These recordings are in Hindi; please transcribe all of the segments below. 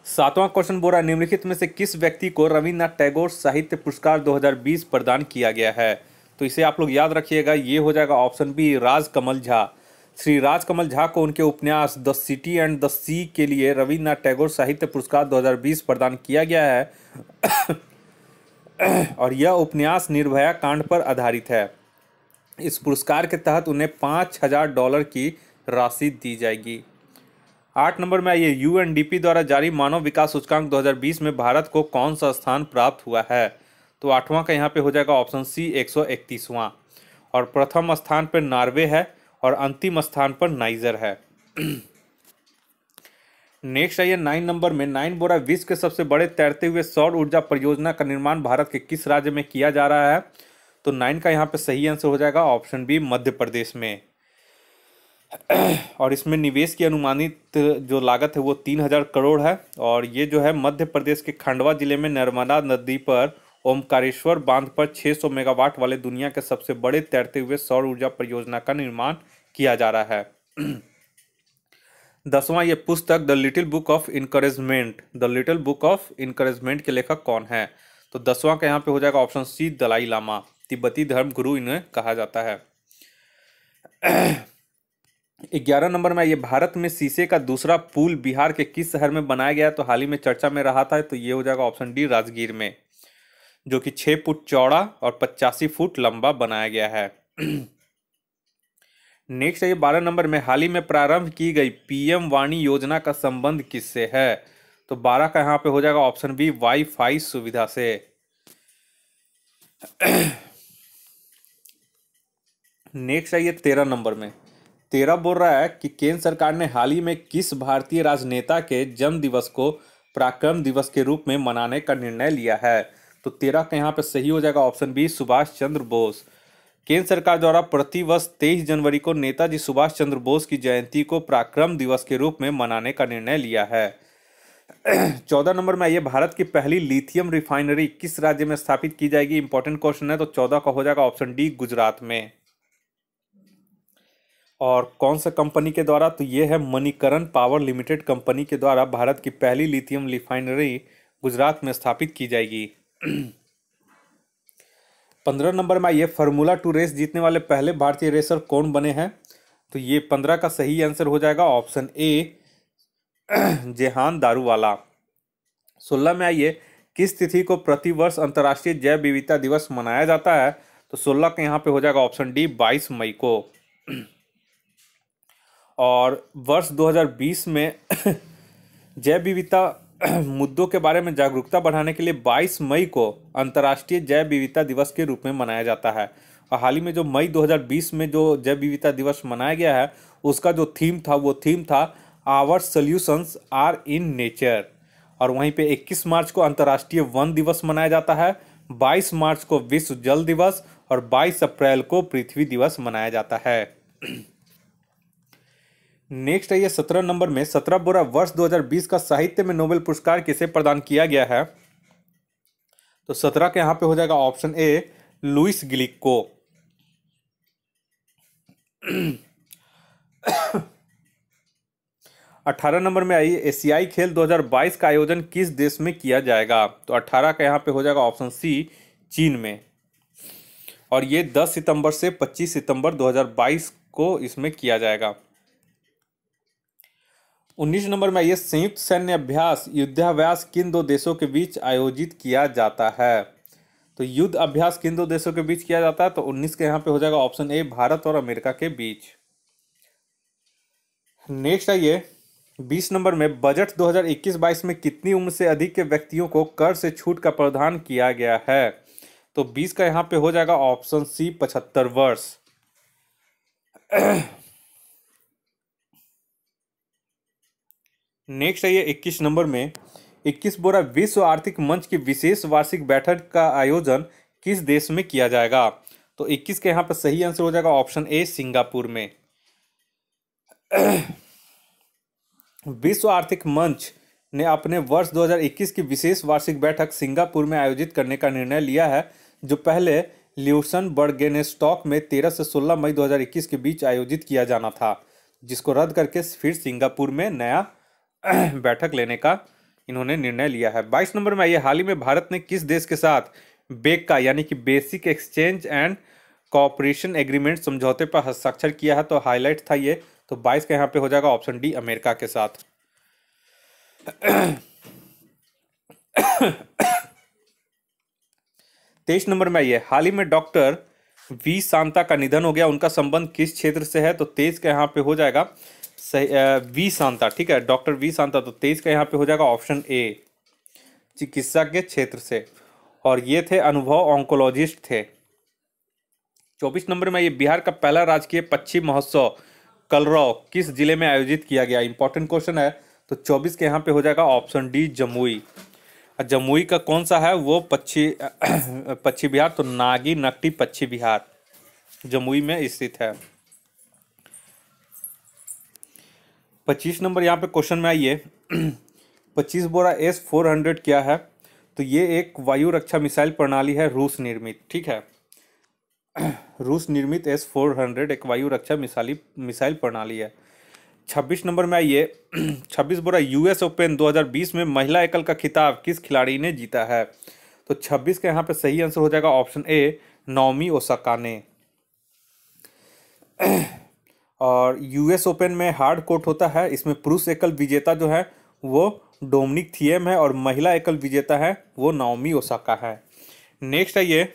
सातवां क्वेश्चन बोल रहा है, निम्नलिखित में से किस व्यक्ति को रविन्द्रनाथ टैगोर साहित्य पुरस्कार 2020 प्रदान किया गया है? तो इसे आप लोग याद रखिएगा, ये हो जाएगा ऑप्शन बी, राजकमल झा। श्री राजकमल झा को उनके उपन्यास द सिटी एंड द सी के लिए रविन्द्रनाथ टैगोर साहित्य पुरस्कार 2020 प्रदान किया गया है। और यह उपन्यास निर्भया कांड पर आधारित है। इस पुरस्कार के तहत उन्हें $5000 की राशि दी जाएगी। 8 नंबर में आइए, यूएनडीपी द्वारा जारी मानव विकास सूचकांक 2020 में भारत को कौन सा स्थान प्राप्त हुआ है? तो 8वां का यहाँ पे हो जाएगा ऑप्शन सी, 131वां। और प्रथम स्थान पर नॉर्वे है और अंतिम स्थान पर नाइजर है। नेक्स्ट आइए 9 नंबर में, 9 बोरा विश्व के सबसे बड़े तैरते हुए सौर ऊर्जा परियोजना का निर्माण भारत के किस राज्य में किया जा रहा है? तो 9 का यहाँ पे सही आंसर हो जाएगा ऑप्शन बी, मध्य प्रदेश में। और इसमें निवेश की अनुमानित जो लागत है वो 3000 करोड़ है। और ये जो है मध्य प्रदेश के खंडवा जिले में नर्मदा नदी पर ओमकारेश्वर बांध पर 600 मेगावाट वाले दुनिया के सबसे बड़े तैरते हुए सौर ऊर्जा परियोजना का निर्माण किया जा रहा है। 10वां ये पुस्तक the little book of encouragement, the little book of encouragement के लेखक कौन है? तो 10वां का यहाँ पे हो जाएगा ऑप्शन सी, दलाई लामा। तिब्बती धर्म गुरु इन्हें कहा जाता है। 11 नंबर में ये, भारत में शीशे का दूसरा पुल बिहार के किस शहर में बनाया गया? तो हाल ही में चर्चा में रहा था, तो ये हो जाएगा ऑप्शन डी, राजगीर में, जो कि 6 फुट चौड़ा और 85 फुट लंबा बनाया गया है। नेक्स्ट है ये 12 नंबर में, हाल ही में प्रारंभ की गई पीएम वाणी योजना का संबंध किससे है? तो 12 का यहाँ पे हो जाएगा ऑप्शन बी, वाईफाई सुविधा से। नेक्स्ट है ये 13 नंबर में, 13 बोल रहा है कि केंद्र सरकार ने हाल ही में किस भारतीय राजनेता के जन्म दिवस को पराक्रम दिवस के रूप में मनाने का निर्णय लिया है? तो 13 का यहाँ पे सही हो जाएगा ऑप्शन बी, सुभाष चंद्र बोस। केंद्र सरकार द्वारा प्रतिवर्ष 23 जनवरी को नेताजी सुभाष चंद्र बोस की जयंती को पराक्रम दिवस के रूप में मनाने का निर्णय लिया है। 14 नंबर में आइए, भारत की पहली लिथियम रिफाइनरी किस राज्य में स्थापित की जाएगी? इंपॉर्टेंट क्वेश्चन है, तो 14 का हो जाएगा ऑप्शन डी, गुजरात में। और कौन सा कंपनी के द्वारा? तो ये है मणिकरण पावर लिमिटेड कंपनी के द्वारा भारत की पहली लिथियम रिफाइनरी गुजरात में स्थापित की जाएगी। 15 नंबर में आइए, फार्मूला 2 रेस जीतने वाले पहले भारतीय रेसर कौन बने हैं? तो ये 15 का सही आंसर हो जाएगा ऑप्शन ए, जेहान दारूवाला। 16 में आइए, किस तिथि को प्रतिवर्ष अंतर्राष्ट्रीय जैव विविधता दिवस मनाया जाता है? तो 16 का यहाँ पे हो जाएगा ऑप्शन डी, 22 मई को। और वर्ष 2020 में जैव विविधता मुद्दों के बारे में जागरूकता बढ़ाने के लिए 22 मई को अंतर्राष्ट्रीय जैव विविधता दिवस के रूप में मनाया जाता है। और हाल ही में जो मई 2020 में जो जैव विविधता दिवस मनाया गया है, उसका जो थीम था वो थीम था our solutions are in nature. और वहीं पे 21 मार्च को अंतर्राष्ट्रीय वन दिवस मनाया जाता है, 22 मार्च को विश्व जल दिवस और 22 अप्रैल को पृथ्वी दिवस मनाया जाता है। नेक्स्ट है ये 17 नंबर में, 17 बोरा वर्ष 2020 का साहित्य में नोबेल पुरस्कार किसे प्रदान किया गया है? तो 17 के यहाँ पे हो जाएगा ऑप्शन ए, लुइस ग्लिक को। 18 नंबर में आई, एशियाई खेल 2022 का आयोजन किस देश में किया जाएगा? तो 18 का यहाँ पे हो जाएगा ऑप्शन सी, चीन में। और ये 10 सितंबर से 25 सितंबर 2022 को इसमें किया जाएगा। 19 नंबर में आइए, संयुक्त सैन्य अभ्यास युद्धाभ्यास किन दो देशों के बीच आयोजित किया जाता है? तो युद्ध अभ्यास किन दो देशों के बीच किया जाता है? तो 19 के यहाँ पे हो जाएगा ऑप्शन ए, भारत और अमेरिका के बीच। नेक्स्ट आइए 20 नंबर में, बजट 2021-22 में कितनी उम्र से अधिक के व्यक्तियों को कर से छूट का प्रावधान किया गया है? तो 20 का यहाँ पे हो जाएगा ऑप्शन सी, 75 वर्ष। नेक्स्ट है ये 21 नंबर में, 21 बोरा विश्व आर्थिक मंच की विशेष वार्षिक बैठक का आयोजन किस देश में किया जाएगा? तो 21 के यहाँ पर सही आंसर हो जाएगा ऑप्शन ए, सिंगापुर में। विश्व आर्थिक मंच ने अपने वर्ष 2021 की विशेष वार्षिक बैठक सिंगापुर में आयोजित करने का निर्णय लिया है, जो पहले ल्यूसनबर्गेनस्टॉक में 13 से 16 मई 2021 के बीच आयोजित किया जाना था, जिसको रद्द करके फिर सिंगापुर में नया बैठक लेने का इन्होंने निर्णय लिया है। 22 नंबर में आइए, हाल ही में भारत ने किस देश के साथ बेक का यानी कि basic exchange and cooperation agreement समझौते पर हस्ताक्षर किया है? तो हाईलाइट था ये, तो 22 का यहाँ पे हो जाएगा ऑप्शन डी, अमेरिका के साथ। 23 नंबर में आइए, हाल ही में डॉक्टर वी शांता का निधन हो गया, उनका संबंध किस क्षेत्र से है? तो 23 का यहाँ पे हो जाएगा वी शांता, ठीक है, डॉक्टर वी शांता, तो 23 का यहाँ पे हो जाएगा ऑप्शन ए, चिकित्सा के क्षेत्र से, और ये थे अनुभव ऑन्कोलॉजिस्ट थे। 24 नंबर में ये, बिहार का पहला राजकीय पक्षी महोत्सव कलरव किस जिले में आयोजित किया गया? इंपॉर्टेंट क्वेश्चन है, तो 24 के यहाँ पे हो जाएगा ऑप्शन डी, जमुई। जमुई का कौन सा है वो पक्षी बिहार? तो नागी नकटी पक्षी बिहार जमुई में स्थित है। 25 नंबर यहाँ पे क्वेश्चन में आइए, 25 बोरा S-400 क्या है? तो ये एक वायु रक्षा मिसाइल प्रणाली है, रूस निर्मित, ठीक है, रूस निर्मित S-400 एक वायु रक्षा मिसाइल प्रणाली है। 26 नंबर में आइए, 26 बोरा US ओपन 2020 में महिला एकल का खिताब किस खिलाड़ी ने जीता है? तो 26 का यहाँ पे सही आंसर हो जाएगा ऑप्शन ए, नाओमी ओसाका ने। और US ओपन में हार्ड कोर्ट होता है, इसमें पुरुष एकल विजेता जो है वो डोमिनिक थिएम है और महिला एकल विजेता है वो नाओमी ओसाका है। नेक्स्ट आइए,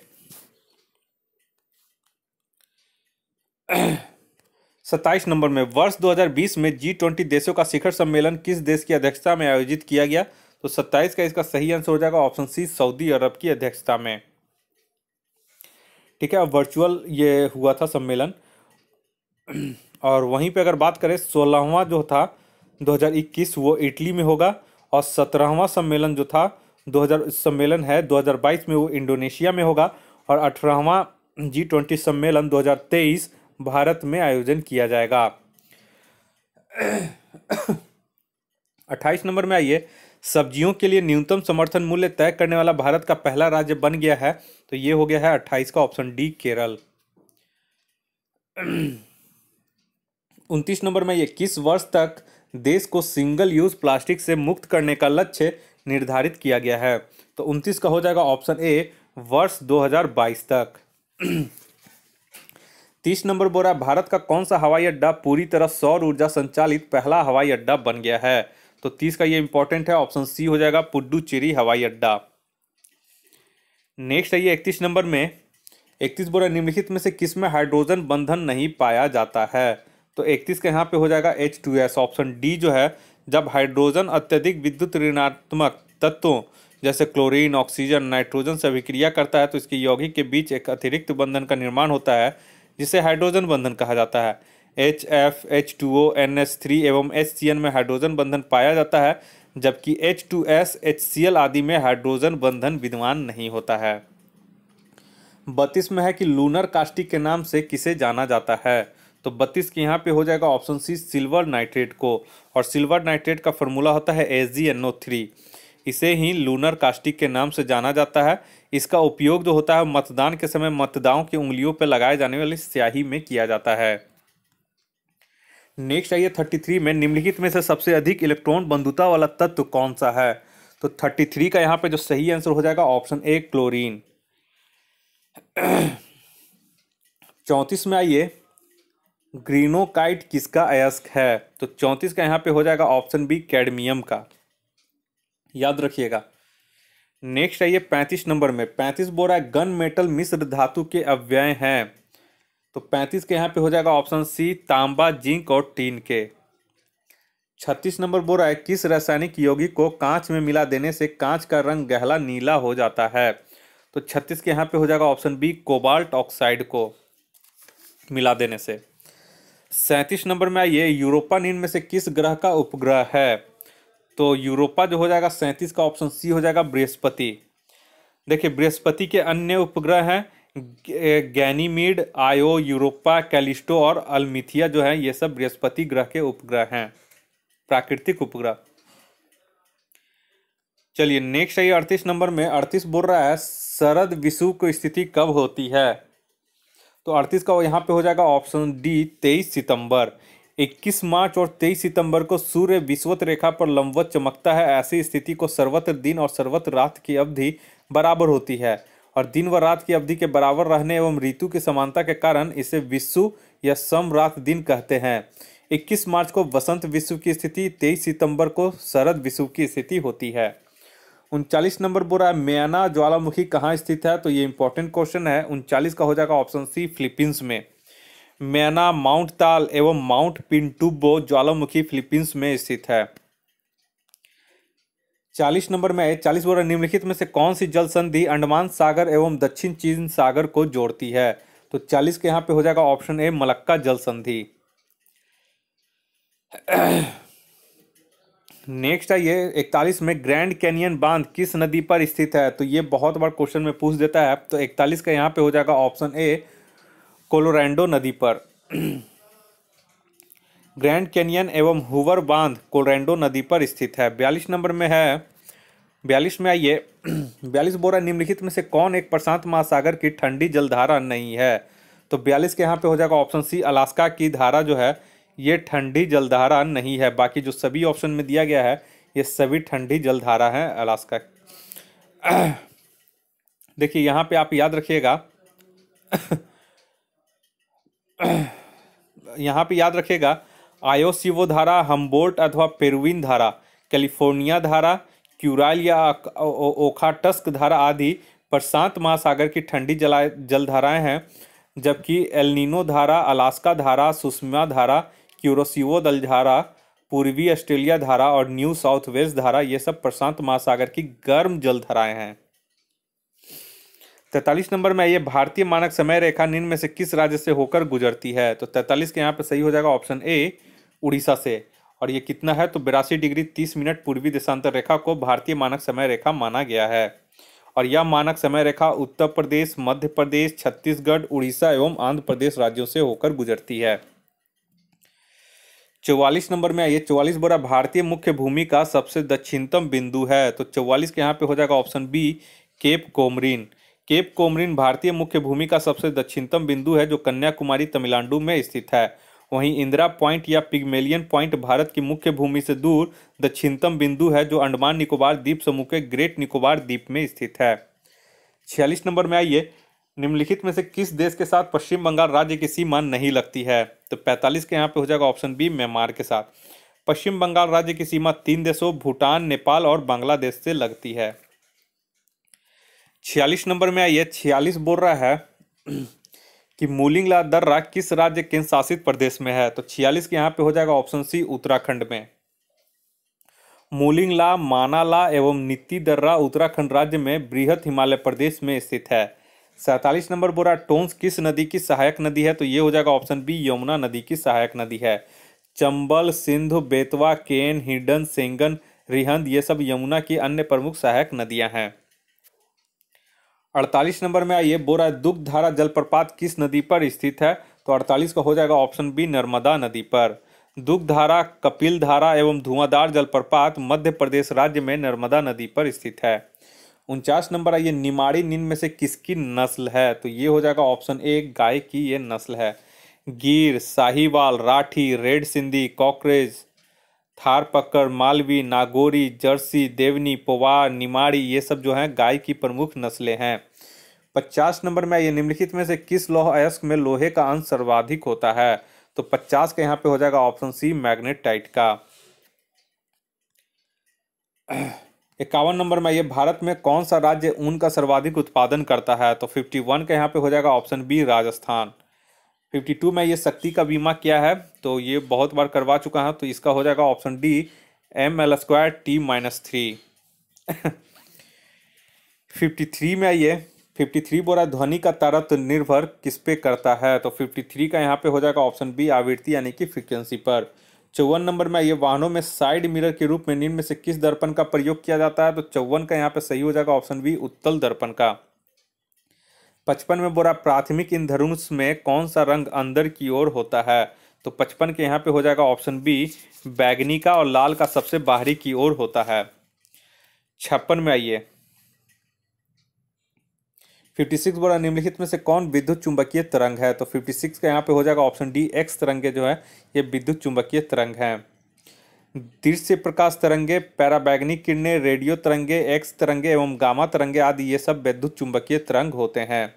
27 नंबर में, वर्ष 2020 में G20 देशों का शिखर सम्मेलन किस देश की अध्यक्षता में आयोजित किया गया? तो 27 का इसका सही आंसर हो जाएगा ऑप्शन सी, सऊदी अरब की अध्यक्षता में, ठीक है, वर्चुअल ये हुआ था सम्मेलन। और वहीं पे अगर बात करें 16वां जो था 2021 वो इटली में होगा, और 17वां सम्मेलन जो था 2022 में वो इंडोनेशिया में होगा, और 18वां G20 सम्मेलन 2023 भारत में आयोजन किया जाएगा। 28 नंबर में आइए, सब्जियों के लिए न्यूनतम समर्थन मूल्य तय करने वाला भारत का पहला राज्य बन गया है, तो ये हो गया है 28 का ऑप्शन डी, केरल। 29 नंबर में ये, किस वर्ष तक देश को सिंगल यूज प्लास्टिक से मुक्त करने का लक्ष्य निर्धारित किया गया है? तो 29 का हो जाएगा ऑप्शन ए, वर्ष 2022 तक। 30 नंबर बोरा, भारत का कौन सा हवाई अड्डा पूरी तरह सौर ऊर्जा संचालित पहला हवाई अड्डा बन गया है? तो 30 का ये इंपॉर्टेंट है, ऑप्शन सी हो जाएगा, पुडुचेरी हवाई अड्डा। नेक्स्ट आइए 31 नंबर में, 31 बोरा, निम्नलिखित में से किस में हाइड्रोजन बंधन नहीं पाया जाता है? तो 31 का यहाँ पे हो जाएगा H2S, ऑप्शन डी जो है, जब हाइड्रोजन अत्यधिक विद्युत ऋणात्मक तत्वों जैसे क्लोरीन, ऑक्सीजन, नाइट्रोजन से अभिक्रिया करता है तो इसके यौगिक के बीच एक अतिरिक्त बंधन का निर्माण होता है जिसे हाइड्रोजन बंधन कहा जाता है। HF, H2O, NH3 एवं HCN में हाइड्रोजन बंधन पाया जाता है, जबकि H2S, HCl आदि में हाइड्रोजन बंधन विद्यमान नहीं होता है। 32 में है कि लूनर कास्टिक के नाम से किसे जाना जाता है? तो 32 के यहाँ पे हो जाएगा ऑप्शन सी, सिल्वर नाइट्रेट को, और सिल्वर नाइट्रेट का फॉर्मूला होता है AgNO3। इसे ही लूनर कास्टिक के नाम से जाना जाता है। इसका उपयोग जो होता है मतदान के समय मतदाताओं की उंगलियों पर लगाए जाने वाली स्याही में किया जाता है। नेक्स्ट आइए 33 में, निम्नलिखित में से सबसे अधिक इलेक्ट्रॉन बंधुता वाला तत्व कौन सा है? तो 33 का यहाँ पे जो सही आंसर हो जाएगा ऑप्शन ए, क्लोरीन। 34 में आइए, ग्रीनोकाइट किसका अयस्क है? तो 34 का यहाँ पे हो जाएगा ऑप्शन बी, कैडमियम का, याद रखिएगा। नेक्स्ट आइए 35 नंबर में, 35 बोरा, गन मेटल मिश्र धातु के अव्यय हैं। तो 35 के यहाँ पे हो जाएगा ऑप्शन सी, तांबा, जिंक और टीन के। 36 नंबर बोरा है, किस रासायनिक यौगिक को कांच में मिला देने से कांच का रंग गहरा नीला हो जाता है? तो 36 के यहाँ पे हो जाएगा ऑप्शन बी, कोबाल्ट ऑक्साइड को मिला देने से। 37 नंबर में आइए, यूरोपा निम्न में से किस ग्रह का उपग्रह है? तो यूरोपा जो हो जाएगा 37 का ऑप्शन सी हो जाएगा, बृहस्पति। देखिए बृहस्पति के अन्य उपग्रह हैं गैनीमीड, आयो, यूरोपा, कैलिस्टो और अल्मिथिया जो है, ये सब बृहस्पति ग्रह के उपग्रह हैं, प्राकृतिक उपग्रह। चलिए नेक्स्ट है 38 नंबर में, 38 बोल रहा है शरद विषुव की स्थिति कब होती है? तो 38 का यहाँ पे हो जाएगा ऑप्शन डी, 23 सितंबर। 21 मार्च और 23 सितंबर को सूर्य विषुवत रेखा पर लंबवत चमकता है। ऐसी स्थिति को सर्वत्र दिन और सर्वत्र रात की अवधि बराबर होती है और दिन व रात की अवधि के बराबर रहने एवं ऋतु की समानता के कारण इसे विषुव या समरात दिन कहते हैं। 21 मार्च को वसंत विषुव की स्थिति, 23 सितंबर को शरद विषुव की स्थिति होती है। 39 नंबर बोल रहा है म्याना ज्वालामुखी कहाँ स्थित है, तो ये इंपॉर्टेंट क्वेश्चन है। 39 का हो जाएगा ऑप्शन सी, फिलीपींस में। म्याना माउंट ताल एवं माउंट पिंटुबो ज्वालामुखी फिलीपींस में स्थित है। 40 नंबर में 40 बोल रहा है निम्नलिखित में से कौन सी जल संधि अंडमान सागर एवं दक्षिण चीन सागर को जोड़ती है, तो 40 के यहाँ पे हो जाएगा ऑप्शन ए, मलक्का जल संधि। नेक्स्ट है ये 41 में ग्रैंड कैनियन बांध किस नदी पर स्थित है, तो ये बहुत बार क्वेश्चन में पूछ देता है। तो 41 का यहाँ पे हो जाएगा ऑप्शन ए, कोलोराडो नदी पर। ग्रैंड कैनियन एवं हूवर बांध कोलोराडो नदी पर स्थित है। 42 नंबर में है, 42 में आइए 42 बोल रहा है निम्नलिखित में से कौन एक प्रशांत महासागर की ठंडी जलधारा नहीं है, तो 42 के यहाँ पे हो जाएगा ऑप्शन सी, अलास्का की धारा जो है ये ठंडी जलधारा नहीं है। बाकी जो सभी ऑप्शन में दिया गया है ये सभी ठंडी जलधारा है अलास्का। देखिए यहाँ पे आप याद रखिएगा यहाँ पे याद रखिएगा आयोसीवो धारा, हम्बोल्ट अथवा पेरुविन धारा, कैलिफोर्निया धारा, क्यूराइल या ओखाटस्क धारा आदि प्रशांत महासागर की ठंडी जलधाराएं हैं, जबकि एल्निनो धारा, अलास्का धारा, सुषमा धारा, क्यूरोसिवो जलधारा, पूर्वी ऑस्ट्रेलिया धारा और न्यू साउथ वेल्स धारा ये सब प्रशांत महासागर की गर्म जलधाराएं हैं। 43 नंबर में ये भारतीय मानक समय रेखा निम्न में से किस राज्य से होकर गुजरती है, तो 43 के यहाँ पे सही हो जाएगा ऑप्शन ए, उड़ीसा से। और ये कितना है, तो 82 डिग्री 30 मिनट पूर्वी देशांतर रेखा को भारतीय मानक समय रेखा माना गया है। और यह मानक समय रेखा उत्तर प्रदेश, मध्य प्रदेश, छत्तीसगढ़, उड़ीसा एवं आंध्र प्रदेश राज्यों से होकर गुजरती है। 44 नंबर में आइए 44 बोरा भारतीय मुख्य भूमि का सबसे दक्षिणतम बिंदु है, तो 44 के यहाँ पे हो जाएगा ऑप्शन बी, केप कोमरिन। केप कोमरिन भारतीय मुख्य भूमि का सबसे दक्षिणतम बिंदु है जो कन्याकुमारी तमिलनाडु में स्थित है। वहीं इंदिरा पॉइंट या पिग्मेलियन पॉइंट भारत की मुख्य भूमि से दूर दक्षिणतम बिंदु है जो अंडमान निकोबार द्वीप समूह के ग्रेट निकोबार द्वीप में स्थित है। 46 नंबर में आइए निम्नलिखित में से किस देश के साथ पश्चिम बंगाल राज्य की सीमा नहीं लगती है, तो 45 के यहाँ पे हो जाएगा ऑप्शन बी, म्यांमार के साथ। पश्चिम बंगाल राज्य की सीमा 3 देशों भूटान, नेपाल और बांग्लादेश से लगती है। 46 नंबर में आइए 46 बोल रहा है कि मूलिंगला दर्रा किस राज्य केंद्र शासित प्रदेश में है, तो 46 के यहाँ पे हो जाएगा ऑप्शन सी, उत्तराखंड में। मूलिंगला, मानाला एवं नीति दर्रा उत्तराखंड राज्य में बृहद हिमालय प्रदेश में स्थित है। 47 नंबर बोल रहा टोंस किस नदी की सहायक नदी है, तो ये हो जाएगा ऑप्शन बी, यमुना नदी की सहायक नदी है। चंबल, सिंधु, बेतवा, केन, हिडन, सेंगन, रिहंद ये सब यमुना की अन्य प्रमुख सहायक नदियां हैं। 48 नंबर में आइए बोरा दुग्धधारा जलप्रपात किस नदी पर स्थित है, तो 48 का हो जाएगा ऑप्शन बी, नर्मदा नदी पर। दुग्धधारा, कपिल धारा एवं धुआंधार जलप्रपात मध्य प्रदेश राज्य में नर्मदा नदी पर स्थित है। 49 नंबर आइए निमाड़ी निम्न में से किसकी नस्ल है, तो ये हो जाएगा ऑप्शन ए, गाय की ये नस्ल है। गिर, साहिवाल, राठी, रेड सिंधी, कॉकरेज, थारपक्कर, मालवी, नागौरी, जर्सी, देवनी, पोवार, निमाड़ी ये सब जो हैं गाय की प्रमुख नस्लें हैं। 50 नंबर में ये निम्नलिखित में से किस लौह अयस्क में लोहे का अंश सर्वाधिक होता है, तो 50 का यहाँ पे हो जाएगा ऑप्शन सी, मैग्नेटाइट का। 51 नंबर में ये भारत में कौन सा राज्य ऊन का सर्वाधिक उत्पादन करता है, तो 51 का यहाँ पे हो जाएगा ऑप्शन बी, राजस्थान। 52 में ये शक्ति का बीमा क्या है, तो ये बहुत बार करवा चुका है, तो इसका हो जाएगा ऑप्शन डी, ML2T-3। 53 में ये 53 बोल रहा ध्वनि का तारतम्य निर्भर किस पे करता है, तो 53 का यहाँ पे हो जाएगा ऑप्शन बी, आवृत्ति यानी कि फ्रीक्वेंसी पर। 54 नंबर में ये वाहनों में साइड मिरर के रूप में निम्न में से किस दर्पण का प्रयोग किया जाता है, तो 54 का यहाँ पे सही हो जाएगा ऑप्शन बी, उत्तल दर्पण का। 55 में बोला प्राथमिक इंद्रधनुष में कौन सा रंग अंदर की ओर होता है, तो 55 के यहाँ पे हो जाएगा ऑप्शन बी, बैगनी का, और लाल का सबसे बाहरी की ओर होता है। 56 में आइए 56 बोला निम्नलिखित में से कौन विद्युत चुंबकीय तरंग है? तो 56 का यहाँ पे हो जाएगा ऑप्शन डी, एक्स तरंगे जो है ये विद्युत चुंबकीय तरंग है। दृश्य प्रकाश तरंगे, पैराबैंगनी किरणें, रेडियो तरंगे, एक्स तरंगे एवं गामा तरंगे आदि ये सब विद्युत चुंबकीय तरंग होते हैं।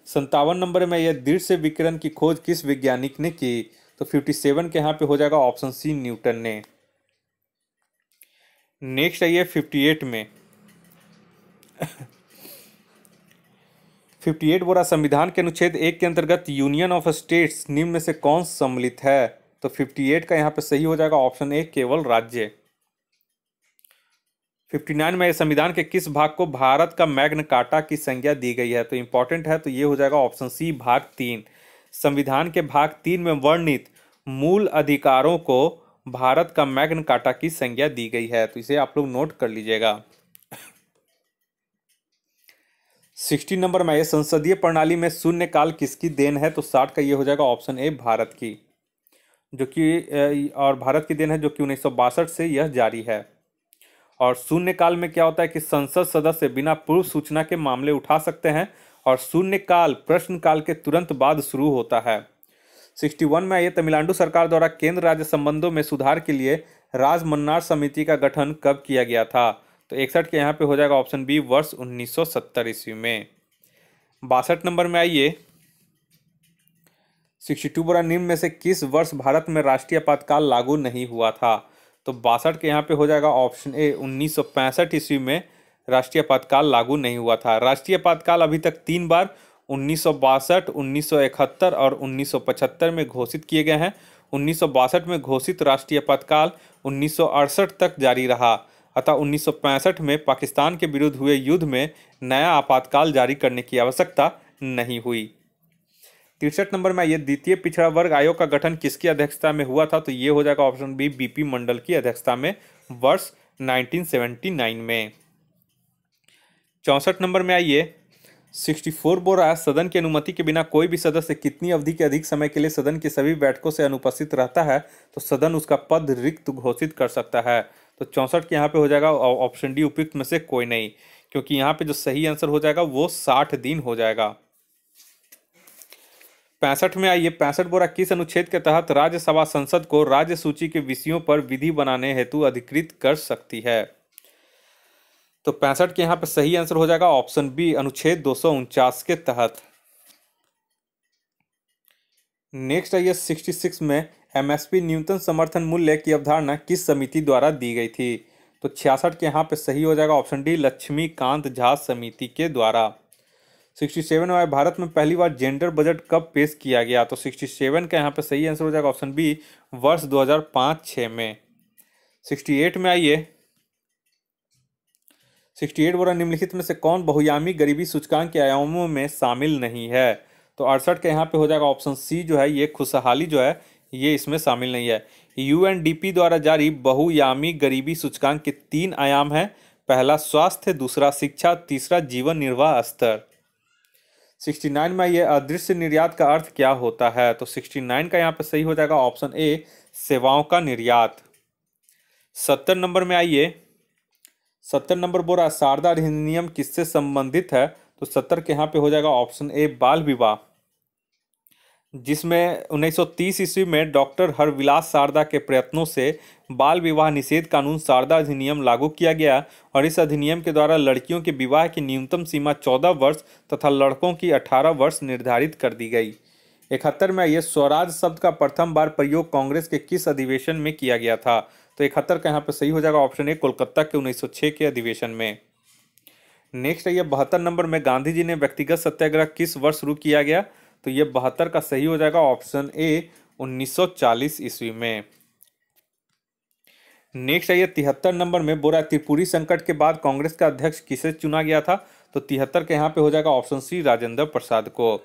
57 नंबर में यह दृश्य विकिरण की खोज किस वैज्ञानिक ने की? तो 57 के यहाँ पे हो जाएगा ऑप्शन सी, न्यूटन ने। नेक्स्ट है ये 58 में 58 बोला संविधान के अनुच्छेद 1 के अंतर्गत यूनियन ऑफ स्टेट्स निम्न में से कौन सम्मिलित है? तो 58 का यहाँ पे सही हो जाएगा ऑप्शन ए, केवल राज्य। 59 में संविधान के किस भाग को भारत का मैग्ना कार्टा की संज्ञा दी गई है? तो इंपॉर्टेंट है, तो ये हो जाएगा ऑप्शन सी, भाग 3। संविधान के भाग 3 में वर्णित मूल अधिकारों को भारत का मैग्ना कार्टा की संज्ञा दी गई है, तो इसे आप लोग नोट कर लीजिएगा। 60 नंबर में संसदीय प्रणाली में शून्यकाल किसकी देन है? तो 60 का ये हो जाएगा ऑप्शन ए, भारत की, जो कि और भारत की देन है जो कि 1962 से यह जारी है। और शून्यकाल में क्या होता है कि संसद सदस्य बिना पूर्व सूचना के मामले उठा सकते हैं और शून्यकाल प्रश्नकाल के तुरंत बाद शुरू होता है। 61 में ये तमिलनाडु सरकार द्वारा केंद्र राज्य संबंधों में सुधार के लिए राजमन्नार समिति का गठन कब किया गया था? तो 61 के यहाँ पे हो जाएगा ऑप्शन बी, वर्ष 1970 ईस्वी में। 62 नंबर में आइए 62 बोला निम्न में से किस वर्ष भारत में राष्ट्रीय आपातकाल लागू नहीं हुआ था? तो 62 के यहाँ पे हो जाएगा ऑप्शन ए, 1965 ईस्वी में राष्ट्रीय आपातकाल लागू नहीं हुआ था। राष्ट्रीय आपातकाल अभी तक 3 बार 1962, 1971 और 1975 में घोषित किए गए हैं। 1962 में घोषित राष्ट्रीय आपातकाल 1968 तक जारी रहा, अतः 1965 में पाकिस्तान के विरुद्ध हुए युद्ध में नया आपातकाल जारी करने की आवश्यकता नहीं हुई। 63 नंबर में ये द्वितीय पिछड़ा वर्ग आयोग का गठन किसकी अध्यक्षता में हुआ था? तो ये हो जाएगा ऑप्शन बी, बीपी मंडल की अध्यक्षता में, वर्ष 1979 में। 64 नंबर में आइए 64 बोल रहा है सदन की अनुमति के बिना कोई भी सदस्य कितनी अवधि के अधिक समय के लिए सदन की सभी बैठकों से अनुपस्थित रहता है तो सदन उसका पद रिक्त घोषित कर सकता है। तो 64 के यहाँ पे हो जाएगा ऑप्शन डी, उपयुक्त में से कोई नहीं, क्योंकि यहाँ पे जो सही आंसर हो जाएगा वो 60 दिन हो जाएगा। 65 में आइए 65 बोरा किस अनुच्छेद के तहत राज्यसभा संसद को राज्य सूची के विषयों पर विधि बनाने हेतु अधिकृत कर सकती है? तो 65 के यहाँ पे सही आंसर हो जाएगा ऑप्शन बी, अनुच्छेद 249 के तहत। नेक्स्ट आइए 66 में एमएसपी न्यूनतम समर्थन मूल्य की अवधारणा किस समिति द्वारा दी गई थी? तो 66 के यहाँ पे सही हो जाएगा ऑप्शन डी, लक्ष्मीकांत झा समिति के द्वारा। 67 में भारत में पहली बार जेंडर बजट कब पेश किया गया? तो 67 का यहाँ पे सही आंसर हो जाएगा ऑप्शन बी, वर्ष 2005-6 में। 68 में आइए 68 बोला निम्नलिखित में से कौन बहुआयामी गरीबी सूचकांक के आयामों में शामिल नहीं है? तो 68 के यहाँ पे हो जाएगा ऑप्शन सी, जो है ये खुशहाली जो है ये इसमें शामिल नहीं है। यूएनडीपी द्वारा जारी बहुआयामी गरीबी सूचकांक के 3 आयाम हैं, पहला स्वास्थ्य, दूसरा शिक्षा, तीसरा जीवन निर्वाह स्तर। 69 में ये अदृश्य निर्यात का अर्थ क्या होता है? तो 69 का यहाँ पे सही हो जाएगा ऑप्शन ए, सेवाओं का निर्यात। 70 नंबर में आइए 70 नंबर बोल रहा है शारदा अधिनियम किससे संबंधित है? तो 70 के यहाँ पे हो जाएगा ऑप्शन ए, बाल विवाह, जिसमें 1930 ईस्वी में डॉक्टर हरविलास शारदा के प्रयत्नों से बाल विवाह निषेध कानून शारदा अधिनियम लागू किया गया और इस अधिनियम के द्वारा लड़कियों के विवाह की न्यूनतम सीमा 14 वर्ष तथा लड़कों की 18 वर्ष निर्धारित कर दी गई। 71 में यह स्वराज शब्द का प्रथम बार प्रयोग कांग्रेस के किस अधिवेशन में किया गया था? तो 71 का यहाँ पे सही हो जाएगा ऑप्शन ए, कोलकाता के 1906 के अधिवेशन में। नेक्स्ट है ये 72 नंबर में गांधी जी ने व्यक्तिगत सत्याग्रह किस वर्ष शुरू किया गया? तो ये 72 का सही हो जाएगा ऑप्शन ए, 1940 ईस्वी में। नेक्स्ट है ये 73 नंबर में बोरा त्रिपुरी संकट के बाद कांग्रेस का अध्यक्ष किसे चुना गया था? तो 73 के यहाँ पे हो जाएगा ऑप्शन सी, राजेंद्र प्रसाद को।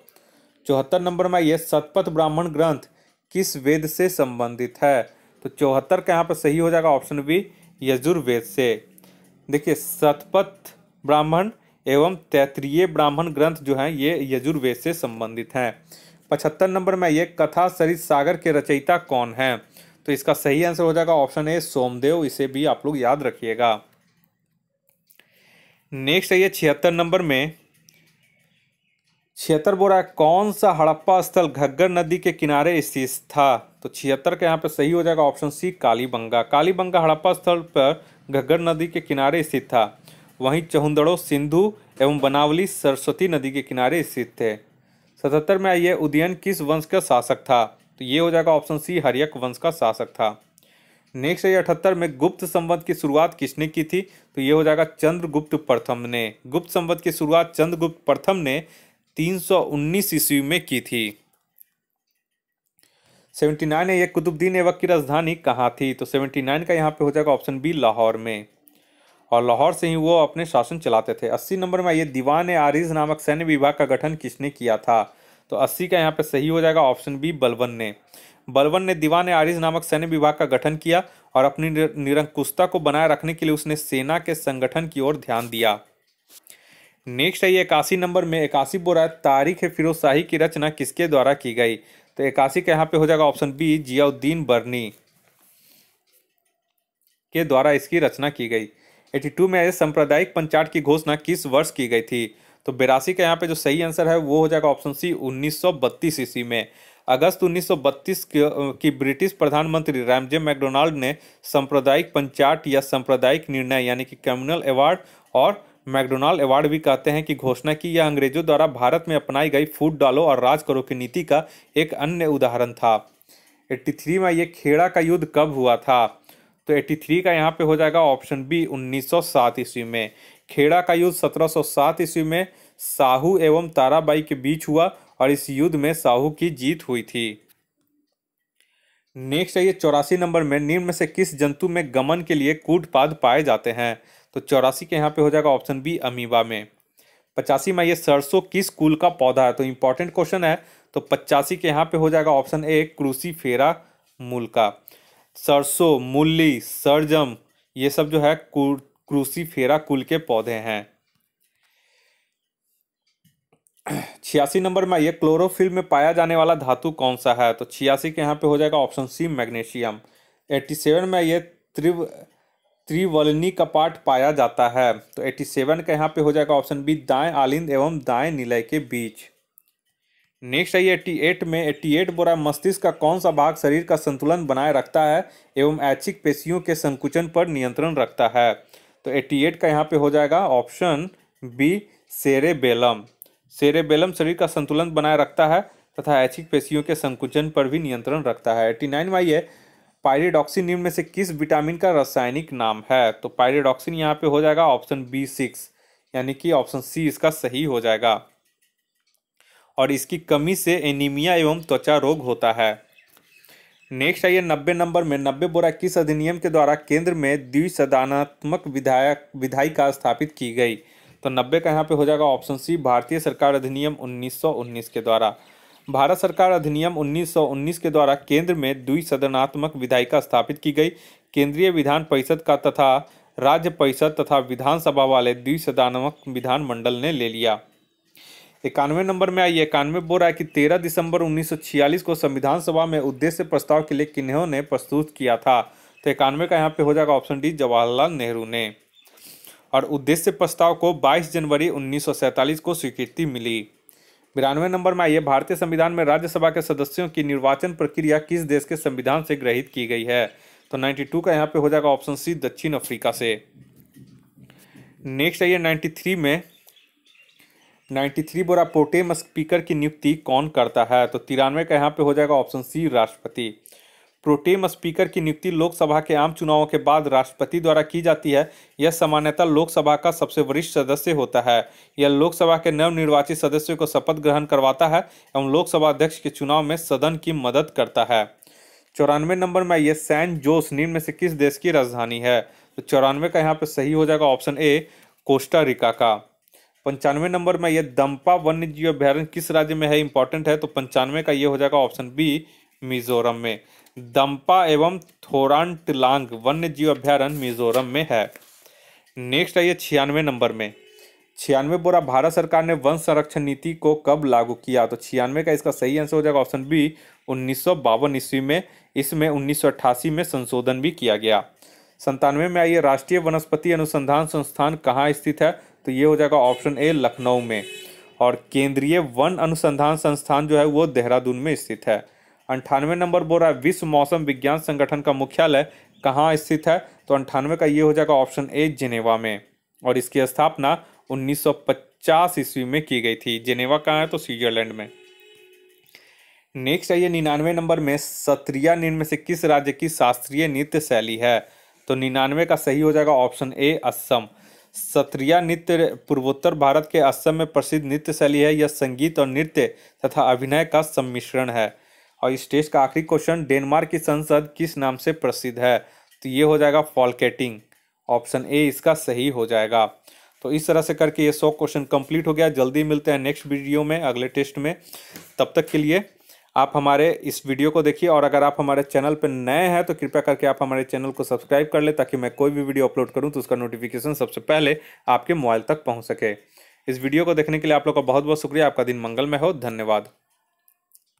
74 नंबर में ये शतपथ ब्राह्मण ग्रंथ किस वेद से संबंधित है? तो 74 का यहाँ पे सही हो जाएगा ऑप्शन बी, यजुर्वेद से। देखिए शतपथ ब्राह्मण एवं तैत्तिरीय ब्राह्मण ग्रंथ जो हैं ये यजुर्वेद से संबंधित हैं। 75 नंबर में ये कथा सरित सागर के रचयिता कौन हैं? तो इसका सही आंसर हो जाएगा ऑप्शन ए, सोमदेव, इसे भी आप लोग याद रखिएगा। नेक्स्ट है ये 76 नंबर में 76 बोल रहा है कौन सा हड़प्पा स्थल घग्गर नदी के किनारे स्थित था। तो 76 का यहाँ पे सही हो जाएगा ऑप्शन सी कालीबंगा। कालीबंगा हड़प्पा स्थल पर घग्गर नदी के किनारे स्थित था। वहीं चहुंदड़ो सिंधु एवं बनावली सरस्वती नदी के किनारे स्थित थे। 77 में आइए उदयन किस वंश का शासक था। तो ये हो जाएगा ऑप्शन सी हर्यक वंश का शासक था। नेक्स्ट है 78 में गुप्त संवत की शुरुआत किसने की थी। तो ये हो जाएगा चंद्रगुप्त प्रथम ने। गुप्त संवत की शुरुआत चंद्रगुप्त प्रथम ने 319 ईस्वी में की थी। 79 है ये कुतुबुद्दीन ऐबक की राजधानी कहाँ थी। तो 79 का यहाँ पे हो जाएगा ऑप्शन बी लाहौर में, और लाहौर से ही वो अपने शासन चलाते थे। 80 नंबर में ये दीवान आरिज नामक सैन्य विभाग का गठन किसने किया था। तो 80 का यहाँ पे सही हो जाएगा ऑप्शन बी बलबन ने। बलबन ने दीवान आरिज नामक सैन्य विभाग का गठन किया और अपनी निरंकुशता को बनाए रखने के लिए उसने सेना के संगठन की ओर ध्यान दिया। नेक्स्ट है ये 81 नंबर में 81 बोल रहा है तारीख फिरोज शाही की रचना किसके द्वारा की गई। तो 81 का यहाँ पे हो जाएगा ऑप्शन बी जियाउद्दीन बर्नी के द्वारा इसकी रचना की गई। 82 में सांप्रदायिक पंचायत की घोषणा किस वर्ष की गई थी। तो 82 का यहाँ पे जो सही आंसर है वो हो जाएगा ऑप्शन सी 1932 ईस्वी में। अगस्त 1932 की ब्रिटिश प्रधानमंत्री रैमजे मैकडोनाल्ड ने सांप्रदायिक पंचायत या सांप्रदायिक निर्णय यानी कि कम्युनल अवार्ड और मैकडोनाल्ड अवार्ड भी कहते हैं कि घोषणा की। यह अंग्रेजों द्वारा भारत में अपनाई गई फूट डालो और राज करो की नीति का एक अन्य उदाहरण था। 83 में ये खेड़ा का युद्ध कब हुआ था। तो 83 का यहाँ पे हो जाएगा ऑप्शन बी 1907 ईस्वी में। खेड़ा का युद्ध 1707 ईस्वी में साहू एवं ताराबाई के बीच हुआ और इस युद्ध में साहू की जीत हुई थी। नेक्स्ट है ये 84 नंबर में निम्न में से किस जंतु में गमन के लिए कूटपाद पाए जाते हैं। तो 84 के यहाँ पे हो जाएगा ऑप्शन बी अमीबा में। 85 में ये सरसों किस कुल का पौधा है। तो इंपॉर्टेंट क्वेश्चन है। तो 85 के यहाँ पे हो जाएगा ऑप्शन ए क्रूसीफेरा मूल का। सरसों, मूली, सरजम ये सब जो है क्रूसीफेरा कुल के पौधे हैं। 86 नंबर में ये क्लोरोफिल में पाया जाने वाला धातु कौन सा है। तो 86 के यहाँ पे हो जाएगा ऑप्शन सी मैग्नीशियम। 87 में ये त्रिवलनी कपाट पाया जाता है। तो 87 का यहाँ पे हो जाएगा ऑप्शन बी दाएं आलिंद एवं दाएं निलय के बीच। नेक्स्ट है ये 88 बोरा मस्तिष्क का कौन सा भाग शरीर का संतुलन बनाए रखता है एवं ऐच्छिक पेशियों के संकुचन पर नियंत्रण रखता है। तो 88 का यहाँ पे हो जाएगा ऑप्शन बी सेरेबेलम। सेरेबेलम शरीर का संतुलन बनाए रखता है तथा ऐच्छिक पेशियों के संकुचन पर भी नियंत्रण रखता है। 89 में ये पायरिडॉक्सिन निम्न में से किस विटामिन का रासायनिक नाम है। तो पायरिडॉक्सिन यहाँ पे हो जाएगा ऑप्शन B6 यानी कि ऑप्शन सी इसका सही हो जाएगा, और इसकी कमी से एनीमिया एवं त्वचा रोग होता है। नेक्स्ट है ये 90 नंबर में 90 बोरा किस अधिनियम के द्वारा केंद्र में द्विसदनात्मक विधायिका स्थापित की गई। तो 90 का यहाँ पे हो जाएगा ऑप्शन सी भारतीय सरकार अधिनियम 1919 के द्वारा। भारत सरकार अधिनियम 1919 के द्वारा केंद्र में द्विसदनात्मक विधायिका स्थापित की गई। केंद्रीय विधान परिषद का तथा राज्य परिषद तथा विधानसभा वाले द्विसदनात्मक विधानमंडल ने ले लिया। 91 नंबर में आइए 91 बोल रहा है कि 13 दिसंबर 1946 को संविधान सभा में उद्देश्य प्रस्ताव के लिए किन्होंने प्रस्तुत किया था। तो 91 का यहाँ पे हो जाएगा ऑप्शन डी जवाहरलाल नेहरू ने, और उद्देश्य प्रस्ताव को 22 जनवरी 1947 को स्वीकृति मिली। 92 नंबर में आइए भारतीय संविधान में राज्यसभा के सदस्यों की निर्वाचन प्रक्रिया किस देश के संविधान से ग्रहित की गई है। तो 92 का यहाँ पे हो जाएगा ऑप्शन सी दक्षिण अफ्रीका से। नेक्स्ट है ये 93 बोरा प्रोटेम स्पीकर की नियुक्ति कौन करता है। तो 93 का यहाँ पे हो जाएगा ऑप्शन सी राष्ट्रपति। प्रोटेम स्पीकर की नियुक्ति लोकसभा के आम चुनावों के बाद राष्ट्रपति द्वारा की जाती है। यह सामान्यतः लोकसभा का सबसे वरिष्ठ सदस्य होता है। यह लोकसभा के नवनिर्वाचित सदस्यों को शपथ ग्रहण करवाता है एवं लोकसभा अध्यक्ष के चुनाव में सदन की मदद करता है। 94 नंबर में यह सैन जोस निम्न में से किस देश की राजधानी है। तो 94 का यहाँ पे सही हो जाएगा ऑप्शन ए कोस्टा रिका का। 95 नंबर में यह दंपा वन्य जीव अभ्यारण्य किस राज्य में है, इंपॉर्टेंट है। तो 95 का ये हो जाएगा ऑप्शन बी मिजोरम में। दंपा एवं थोरांटलांग वन्य जीव अभ्यारण्य मिजोरम में है। नेक्स्ट है ये 96 नंबर में 96 बोरा भारत सरकार ने वन संरक्षण नीति को कब लागू किया। तो 96 का इसका सही आंसर हो जाएगा ऑप्शन बी 1952 ईस्वी में। इसमें 1988 में संशोधन भी किया गया। 97 में आइए राष्ट्रीय वनस्पति अनुसंधान संस्थान कहाँ स्थित है। तो ये हो जाएगा ऑप्शन ए लखनऊ में। और केंद्रीय वन अनुसंधान संस्थान जो है वो देहरादून में स्थित है। 98 नंबर बोल रहा है विश्व मौसम विज्ञान संगठन का मुख्यालय कहाँ स्थित है, तो 98 का ये हो जाएगा ऑप्शन ए जिनेवा में, और इसकी स्थापना 1950 ईस्वी में की गई थी। जिनेवा कहाँ है, तो स्विट्जरलैंड में। नेक्स्ट है ये 99 नंबर में सत्रिया नृत्य में से किस राज्य की शास्त्रीय नृत्य शैली है, तो 99 का सही हो जाएगा ऑप्शन ए असम। सत्रिया नृत्य पूर्वोत्तर भारत के असम में प्रसिद्ध नृत्य शैली है। यह संगीत और नृत्य तथा अभिनय का सम्मिश्रण है। और इस टेस्ट का आखिरी क्वेश्चन, डेनमार्क की संसद किस नाम से प्रसिद्ध है, तो ये हो जाएगा फॉल्केटिंग, ऑप्शन ए इसका सही हो जाएगा। तो इस तरह से करके ये 100 क्वेश्चन कंप्लीट हो गया। जल्दी मिलते हैं नेक्स्ट वीडियो में अगले टेस्ट में। तब तक के लिए आप हमारे इस वीडियो को देखिए, और अगर आप हमारे चैनल पर नए हैं तो कृपया करके आप हमारे चैनल को सब्सक्राइब कर ले, ताकि मैं कोई भी वीडियो अपलोड करूं तो उसका नोटिफिकेशन सबसे पहले आपके मोबाइल तक पहुंच सके। इस वीडियो को देखने के लिए आप लोग का बहुत बहुत शुक्रिया। आपका दिन मंगलमय हो। धन्यवाद।